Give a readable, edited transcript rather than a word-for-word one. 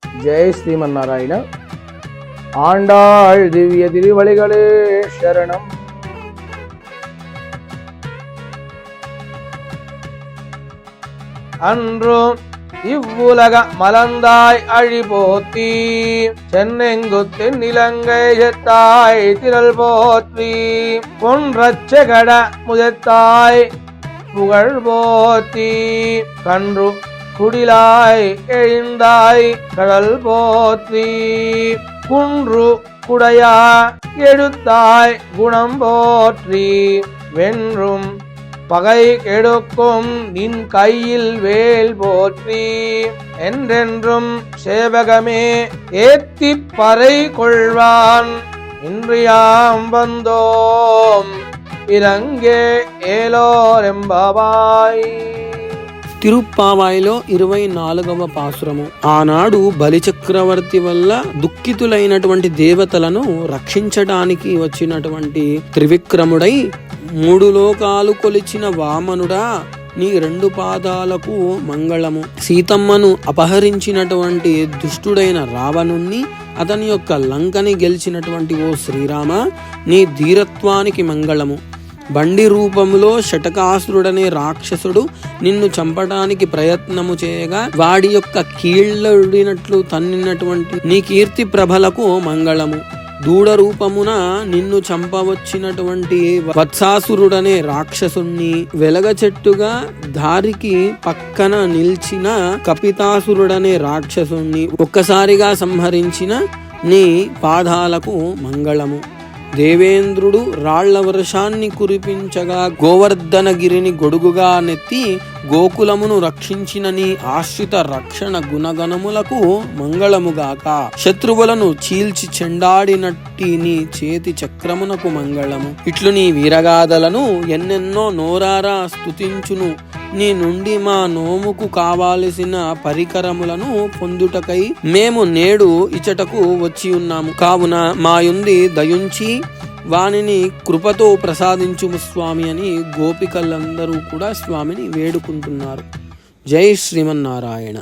ஜெய் ஸ்ரீமன்னாராயண. ஆண்டாள் திவ்ய திருவழிகளே சரணம். அன்றும் இவ்வுலக மலர்ந்தாய் அழி போத்தி, சென்னெங்குத்தின் இலங்கை செத்தாய் திரள் போற்றி, பொன்றச்சகட முதத்தாய் புகழ் போத்தி, கன்று குடிலாய் எழுந்தாய் கடல் போற்றி, குன்று குடையா எடுத்தாய் குணம் போற்றி, வென்றும் பகை கெடுக்கும் நின் கையில் வேல் போற்றி, என்றென்றும் சேவகமே ஏத்தி பறை கொள்வான், இன்றியாம் வந்தோம் இறங்கே ఏలోరెంబాబాయ్. తిరుప్పావాయిలో 24వ పాసురము. ఆనాడు బలిచక్రవర్తి వల్ల దుఃఖితులైనటువంటి దేవతలను రక్షించడానికి వచ్చినటువంటి త్రివిక్రముడై, 3 లోకాలు కొలిచిన వామనుడా, నీ 2 పాదాలకు మంగళము. సీతమ్మను అపహరించినటువంటి దుష్టుడైన రావణుణ్ణి, అతని యొక్క లంకని గెలిచినటువంటి ఓ శ్రీరామ, నీ ధీరత్వానికి మంగళము. బండి రూపములో శటకాసురుడనే రాక్షసుడు నిన్ను చంపడానికి ప్రయత్నము చేయగా వాడి యొక్క కీళ్ళడినట్లు తన్నినటువంటి నీ కీర్తి ప్రభలకు మంగళము. దూడ రూపమున నిన్ను చంపవచ్చినటువంటి వత్సాసురుడనే రాక్షసుణ్ణి, వెలగ చెట్టుగా దారికి పక్కన నిల్చిన కపితాసురుడనే రాక్షసుణ్ణి ఒక్కసారిగా సంహరించిన నీ పాదాలకు మంగళము. దేవేంద్రుడు రాళ్ల వర్షాన్ని కురిపించగా గోవర్ధనగిరిని గొడుగుగా నెత్తి గోకులమును రక్షించిన నీ ఆశ్రిత రక్షణ గుణగణములకు మంగళముగాక. శత్రువులను చీల్చి చెండాడినట్టి నీ చేతి చక్రమునకు మంగళము. ఇట్లు నీ వీరగాథలను ఎన్నెన్నో నోరారా స్తుతించును. నీ నుండి మా నోముకు కావాల్సిన పరికరములను పొందుటకై మేము నేడు ఇచటకు వచ్చి ఉన్నాము. కావున మాయుంది దయుంచి వానిని కృపతో ప్రసాదించుము స్వామి అని గోపికలందరూ కూడా స్వామిని వేడుకుంటున్నారు. జై శ్రీమన్నారాయణ.